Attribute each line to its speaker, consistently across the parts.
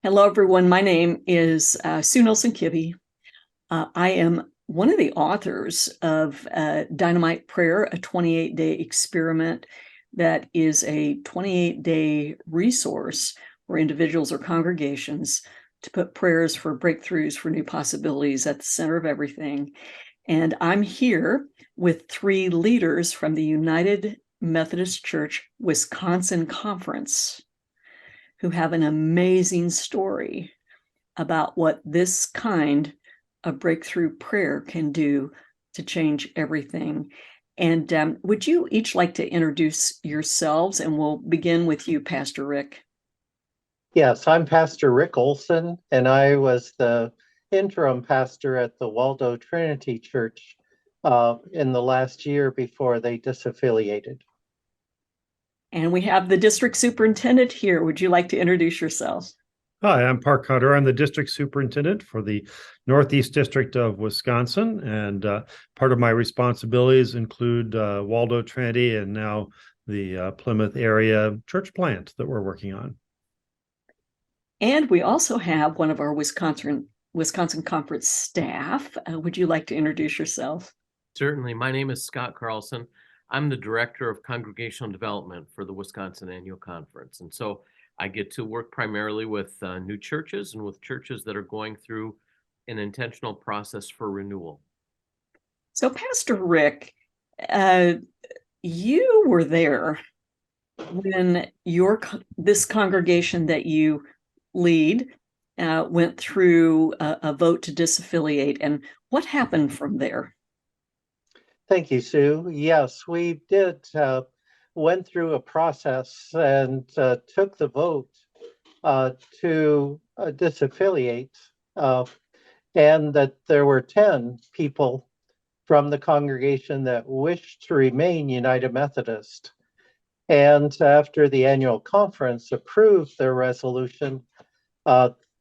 Speaker 1: Hello, everyone. My name is Sue Nelson-Kibbe. I am one of the authors of Dynamite Prayer, a 28-day experiment that is a 28-day resource for individuals or congregations to put prayers for breakthroughs, for new possibilities at the center of everything. And I'm here with three leaders from the United Methodist Church Wisconsin Conference who have an amazing story about what this kind of breakthrough prayer can do to change everything. And would you each like to introduce yourselves? And we'll begin with you, Pastor Ric.
Speaker 2: Yes, I'm Pastor Ric Olsen, and I was the interim pastor at the Waldo Trinity Church in the last year before they disaffiliated.
Speaker 1: And we have the district superintendent here. Would you like to introduce yourselves?
Speaker 3: Hi, I'm Park Hunter. I'm the district superintendent for the Northeast District of Wisconsin, and part of my responsibilities include Waldo Trinity and now the Plymouth area church plant that we're working on.
Speaker 1: And we also have one of our Wisconsin Conference staff. Would you like to introduce yourself?
Speaker 4: Certainly. My name is Scott Carlson. I'm the Director of Congregational Development for the Wisconsin Annual Conference. And so I get to work primarily with new churches and with churches that are going through an intentional process for renewal.
Speaker 1: So, Pastor Ric, you were there when this congregation that you lead went through a vote to disaffiliate. And what happened from there?
Speaker 2: Thank you, Sue. Yes, we went through a process and took the vote to disaffiliate, and that there were 10 people from the congregation that wished to remain United Methodist. And after the annual conference approved their resolution,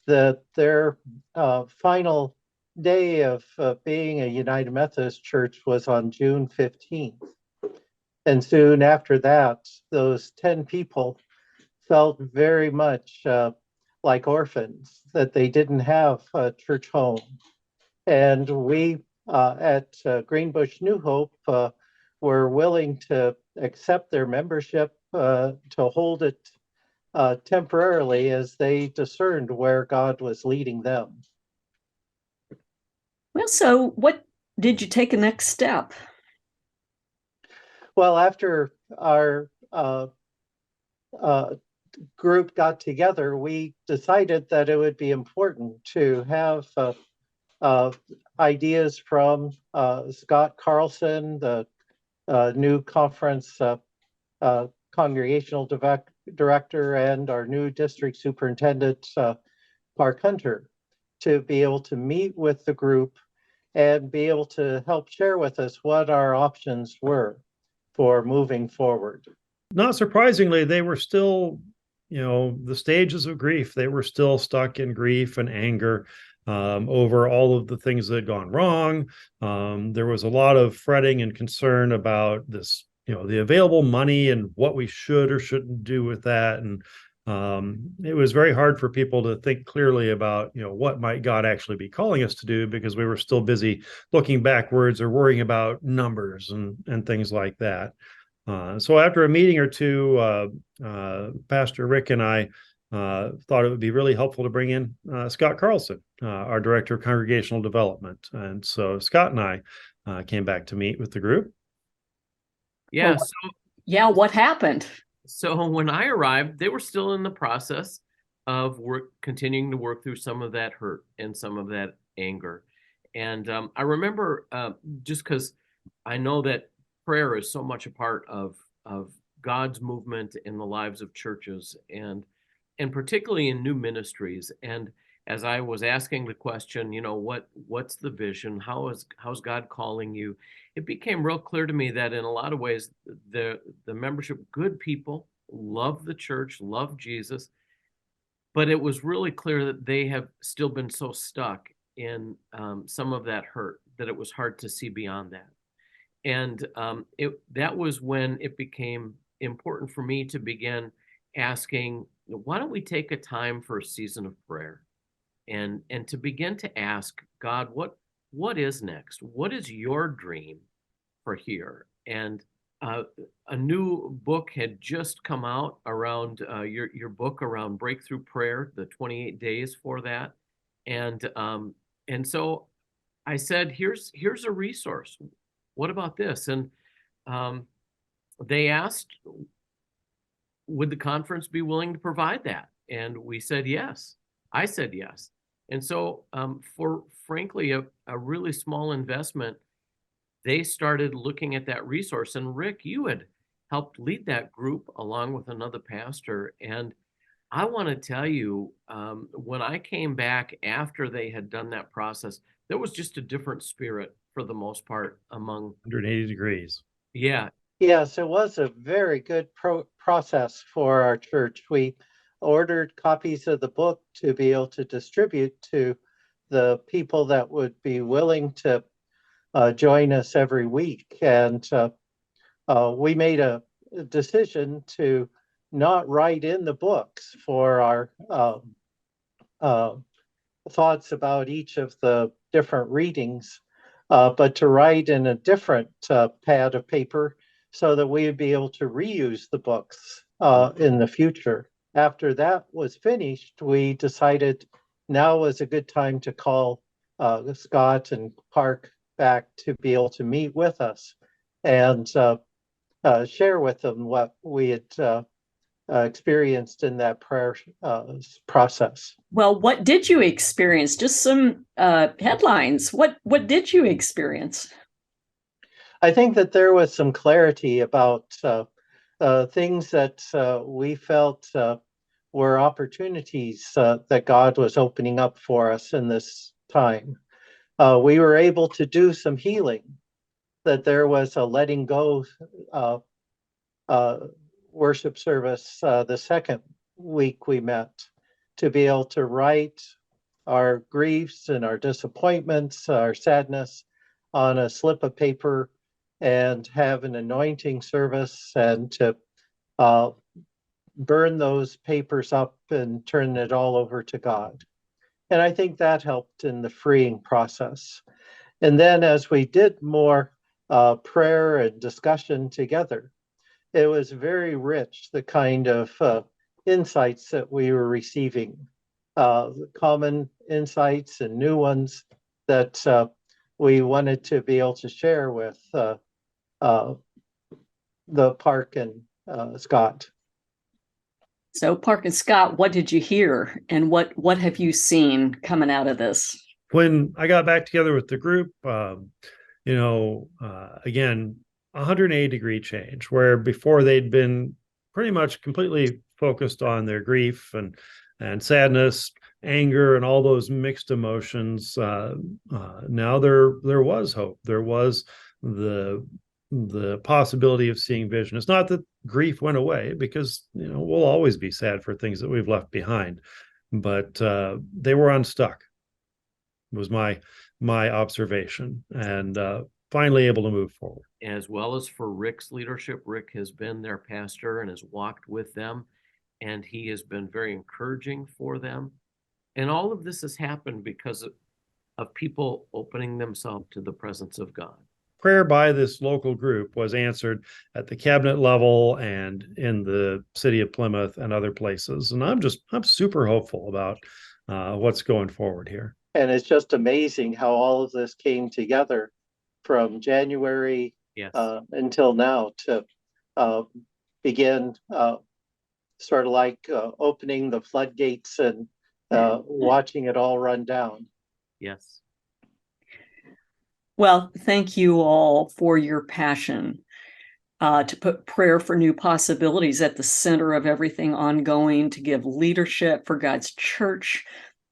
Speaker 2: their final day of being a United Methodist Church was on June 15th. And soon after that, those 10 people felt very much like orphans, that they didn't have a church home. And we at Greenbush New Hope were willing to accept their membership, to hold it temporarily as they discerned where God was leading them.
Speaker 1: Well, so what did you take a next step?
Speaker 2: Well, after our group got together, we decided that it would be important to have ideas from Scott Carlson, the new conference congregational director, and our new district superintendent, Park Hunter, to be able to meet with the group and be able to help share with us what our options were for moving forward.
Speaker 3: Not surprisingly, they were still, the stages of grief. They were still stuck in grief and anger over all of the things that had gone wrong. There was a lot of fretting and concern about this, the available money and what we should or shouldn't do with that. And it was very hard for people to think clearly about, what might God actually be calling us to do, because we were still busy looking backwards or worrying about numbers and things like that. So after a meeting or two, Pastor Ric and I thought it would be really helpful to bring in Scott Carlson, our Director of Congregational Development. And so Scott and I came back to meet with the group.
Speaker 4: Yeah.
Speaker 1: What happened?
Speaker 4: So when I arrived, they were still in the process of continuing to work through some of that hurt and some of that anger. And I remember, just because I know that prayer is so much a part of God's movement in the lives of churches, and particularly in new ministries. And as I was asking the question, what's the vision? How's God calling you? It became real clear to me that in a lot of ways, the membership, good people, love the church, love Jesus, but it was really clear that they have still been so stuck in some of that hurt that it was hard to see beyond that. And that was when it became important for me to begin asking, why don't we take a time for a season of prayer and to begin to ask God, what is next? What is your dream for here? And a new book had just come out around your book around breakthrough prayer, the 28 days for that. And so I said, here's a resource. What about this? And they asked, would the conference be willing to provide that? And we said yes. I said yes. And so for frankly, a really small investment, they started looking at that resource. And Ric, you had helped lead that group along with another pastor. And I want to tell you, when I came back after they had done that process, there was just a different spirit for the most part among
Speaker 3: 180 degrees.
Speaker 4: Yeah.
Speaker 2: Yes, it was a very good process for our church. We ordered copies of the book to be able to distribute to the people that would be willing to join us every week. And we made a decision to not write in the books for our thoughts about each of the different readings, but to write in a different pad of paper so that we would be able to reuse the books in the future. After that was finished, we decided now was a good time to call Scott and Park back to be able to meet with us and share with them what we had experienced in that prayer process.
Speaker 1: Well, what did you experience? Just some headlines. What did you experience?
Speaker 2: I think that there was some clarity about things that we felt were opportunities that God was opening up for us in this time. We were able to do some healing, that there was a letting go worship service the second week we met, to be able to write our griefs and our disappointments, our sadness on a slip of paper and have an anointing service and to burn those papers up and turn it all over to God. And I think that helped in the freeing process. And then as we did more prayer and discussion together, it was very rich, the kind of insights that we were receiving, common insights and new ones that we wanted to be able to share with the Park and Scott.
Speaker 1: So, Park and Scott, what did you hear, and what have you seen coming out of this?
Speaker 3: When I got back together with the group, again, 180-degree change, where before they'd been pretty much completely focused on their grief and sadness, anger, and all those mixed emotions. Now there was hope. There was the possibility of seeing vision. It's not that grief went away, because we'll always be sad for things that we've left behind, but they were unstuck. Was my observation, and finally able to move forward.
Speaker 4: As well as for Ric's leadership, Ric has been their pastor and has walked with them, and he has been very encouraging for them. And all of this has happened because of people opening themselves to the presence of God.
Speaker 3: Prayer by this local group was answered at the cabinet level and in the city of Plymouth and other places. And I'm super hopeful about what's going forward here.
Speaker 2: And it's just amazing how all of this came together from January until now to begin sort of like opening the floodgates and watching it all run down.
Speaker 4: Yes.
Speaker 1: Well, thank you all for your passion to put prayer for new possibilities at the center of everything ongoing, to give leadership for God's church,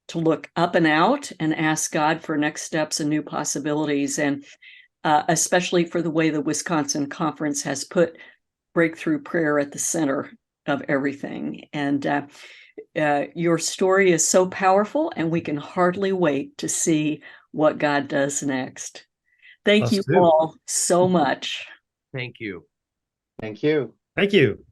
Speaker 1: to look up and out and ask God for next steps and new possibilities, and especially for the way the Wisconsin Conference has put breakthrough prayer at the center of everything. And your story is so powerful, and we can hardly wait to see what God does next. Thank you all so much.
Speaker 4: Thank you.
Speaker 2: Thank you.
Speaker 3: Thank you.